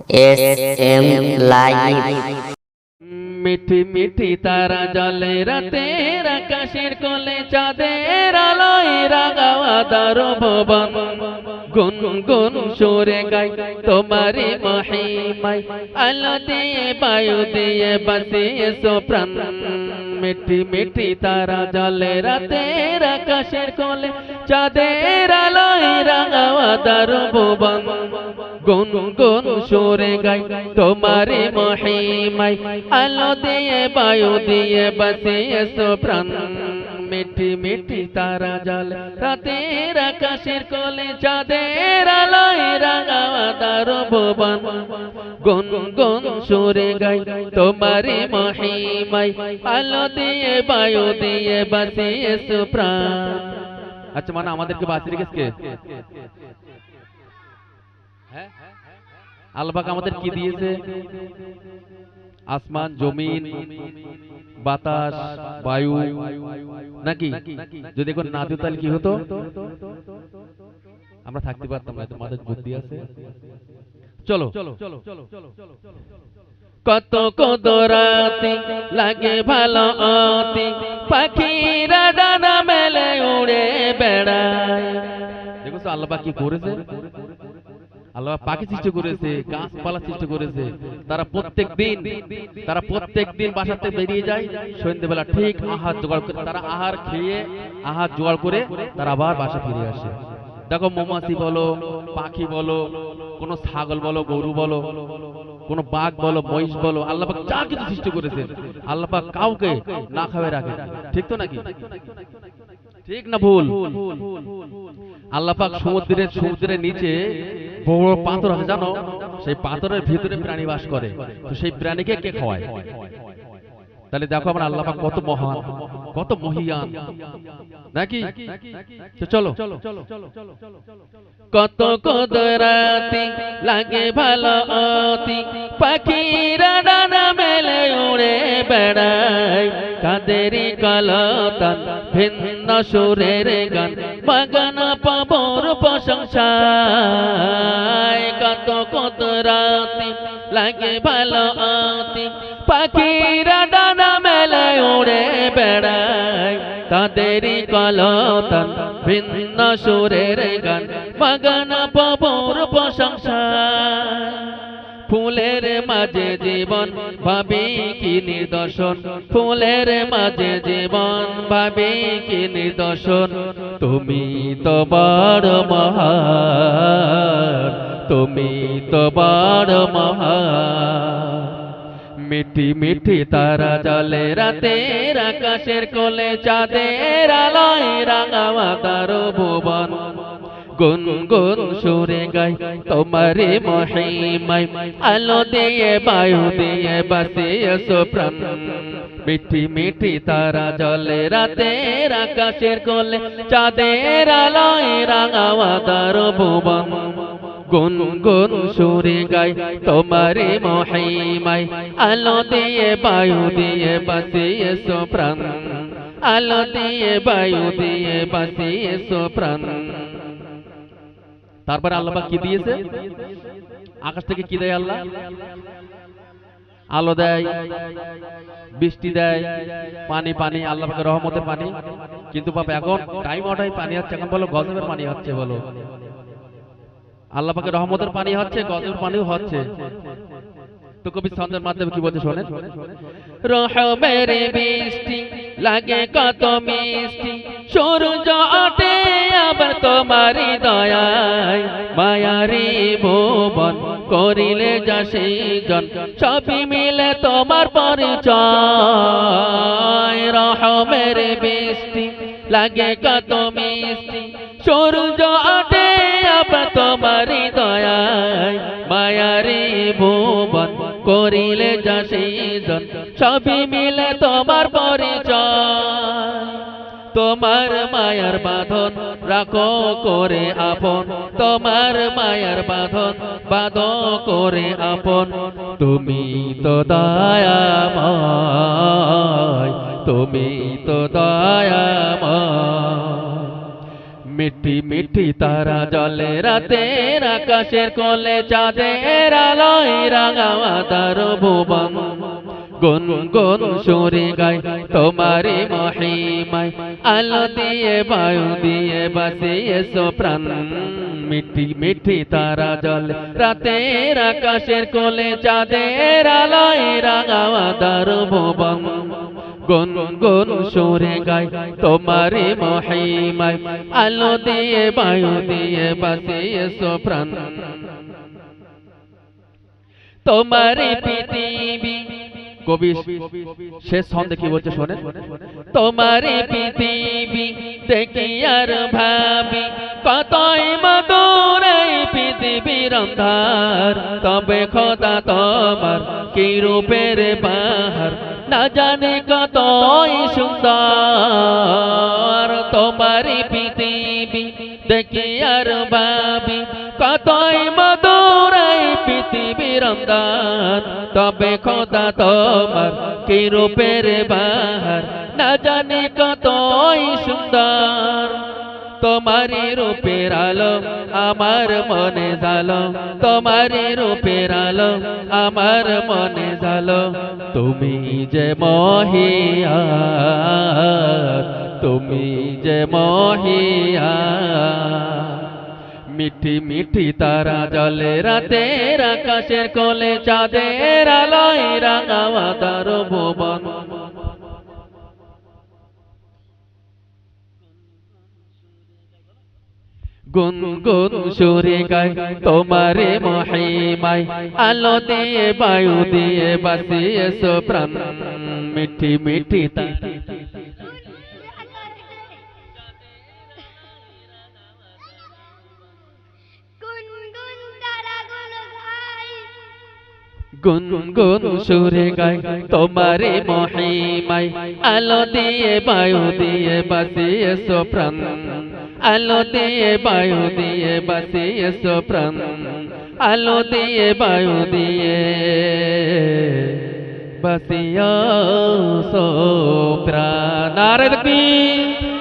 SM Live। Mithi Mithi তারা জলে রাতের আকাশের কোলে চাঁদের আলোয় রাগাওয়া দারো ভবন গুন গুন সুরে গাই তোমারি মহিমায় আলো দিয়ে বায়ু দিয়ে বাসিয়েছো প্রাণ মিঠি মিঠি তারা জলে রাতের আকাশের কোলে চাঁদের আলোয় রাগাওয়া দারো ভবন গুন গুন সুরে গাই তোমারি মহিমায় আলো দিয়ে বায়ু দিয়ে বাসিয়েছো প্রাণ মিঠি মিঠি তারা জলে রাতের আকাশের কোলে চাঁদের আলোয় রাঙাওয়া দারো ভুবন গুন গুন সুরে গাই তোমারি মহিমায় আলো দিয়ে বায়ু দিয়ে বাসিয়েছো প্রাণ। আচ্ছা মানে আমাদেরকে বাঁচিয়ে রেখেছে হ্যাঁ আল্লাহ পাক আমাদের কি দিয়েছে? আসমান, জমিন, বাতাস, বায়ু, নাকি? যদি এখন না দিত তাহলে কি হতো? আমরা থাকতে পারতাম না। তোমাদের বুদ্ধি আছে? চলো কত কদরাতি লাগে ভালো অতি পাখিরা ডানা মেলে উড়ে বেড়ায়। দেখো তো আল্লাহ পাক কি করেছে? আল্লাহ পাখি সৃষ্টি করেছে, গাছপালা সৃষ্টি করেছে। তারা প্রত্যেক দিন বাসাতে বেরিয়ে যায় সন্ধ্যেবেলা, ঠিক আহার জোগাড় করে, তারা আহার খেয়ে আহার জোগাড় করে তারা আবার বাসা ফিরে আসে। দেখো মৌমাছি বলো, পাখি বলো, কোন ছাগল বলো, গরু বলো, কোন বাঘ বলো, মহিষ বলো, আল্লাহ পাক যা কিছু সৃষ্টি করেছে আল্লাহ পাক কাউকে না খাওয়াই রাখে। ঠিক তো নাকি? ঠিক না ভুল? আল্লাহ পাক সমুদ্রের নিচে বড় পাথর আছে জানো? সেই পাথরের ভিতরে প্রাণী বাস করে। তো সেই প্রাণীকে কে খাওয়ায়? তাহলে দেখো আমার আল্লাহ পাক কত মহান, কত মহিয়ান, নাকি? তো চলো কত কদরাতি লাগে ভালো অতি পাখিরা ডানা মেলে উড়ে বেড়ায়। কাদেরই কলতান ভিন্ন সুরের গান বাগান পাবর প্রশংসায়। কত কদরাতি লাগে ভালো অতি পাখিরা ডানা মেলে উড়ে বেড়ায়। তাদেরই কলতান ভিন্ন সুরের গান বাগান পাবর প্রশংসায়। ফুলের মাঝে জীবন ভাবি কি নিদর্শন, ফুলের মাঝে জীবন ভাবি কি নিদর্শন। তুমি তো বড় মহান, তুমি তো বড় মহান। মিঠি মিঠি তারা জলে রাতের আকাশের কোলে চাঁদের আলোয় রাঙাওয়া দারো ভুবন গুন গুন সুরে গাই তোমারি মহিমায় আলো দিয়ে বায়ু দিয়ে বাসিয়েছো প্রাণ। মিঠি মিঠি তারা জলে রাতের আকাশের কোলে চাঁদের আলোয় রাঙাওয়া দারো ভুবন গুন গুন সুরে গাই তোমারি মহিমায় আলো দিয়ে বায়ু দিয়ে বাসিয়েছো প্রাণ। আলো দিয়ে বায়ু দিয়ে বাসিয়েছো প্রাণ। তারপরে আল্লাহ পাক কি দিয়েছে? আকাশ থেকে কি দেয় আল্লাহ? আলো দেয়, বৃষ্টি দেয়, পানি পানি আল্লাহ পাকের রহমতের পানি। কিন্তু বাবা এখন টাইম ওটাই পানি হচ্ছে, এখন বলো গজবের পানি হচ্ছে। বলো আল্লাহ পাকের রহমতের পানি হচ্ছে, গজবের পানিও হচ্ছে। তো কবি ছন্দের মাধ্যমে কি বলতে শোনেন? রহমের বৃষ্টি লাগে কত মিষ্টি, সূর্য ওঠে আবার তোমারি দয়ায়। মায়ারি ভুবন করিলে যা সৃজন, সবই মিলে তোমার পরিচয়। রহমের বৃষ্টি লাগে কত মিষ্টি, সূর্য ওঠে আবার তোমারি দয়ায়। মায়ারি ভুবন করিলে যা সৃজন, সবই মিলে তোমার পরিচয়। তোমার মায়ার বাঁধন রাখো করে আপন, তোমার মায়ার বাঁধন বাঁধো করে আপন। তুমি তো দয়াময়, তুমি তো দয়াময়। মিঠি মিঠি তারা জলে রাতের আকাশের কোলে চাঁদের আলোয় রাঙাওয়া তার ভুবন গুন গুন সুরে গায় তোমারি মহিমায় আলো দিয়ে বায়ু দিয়ে বাসিয়েছো প্রাণ মিঠি মিঠি তারা জলে রাতের আকাশের কোলে চাঁদের আলোয় রাঙাওয়া তার ভুবন গুন গুন সুরে গায় তোমারি মহিমায় আলো দিয়ে বায়ু দিয়ে বাসিয়েছো প্রাণ তোমারি পৃথিবী কবি শেষ ছন্দে কি বলছে শোনেন তোমারি পৃথিবী দেখি আর ভাবি কতই মধুর এই পৃথিবীর অন্ধার তবে খোদা তোমার কি রূপের বাহার না জানে কতই সুন্দর তোমারি পৃথিবী দেখি আর ভাবি কতই মধুর এই পৃথিবীর অন্ধার তবে খোদা তোমার কি রূপের বাহার না জানে কতই সুন্দর তোমারি রূপের আলো আমার মনে জালো তোমারি রূপের আলো আমার মনে জালো তুমি যে মহিয়ান তুমি যে মহিয়ান মিঠি মিঠি তারা জলে রাতের আকাশের কোলে চাঁদের আলোয় রাঙাওয়া তার ভুবন গুন গুন সুরে গায় তোমারে মহিমায় আলো দিয়ে বায়ু দিয়ে বাসিয়েছো প্রাণ মিঠি মিঠি গুন গুন সুরে গায় তোমারে মহিমায় আলো দিয়ে বায়ু দিয়ে বাসিয়েছো প্রাণ আলো দিয়ে বায়ু দিয়ে বাসিয়েছো প্রাণ আলো দিয়ে বায়ু দিয়ে বাসিয়েছো প্রাণ। নারে তাকবীর।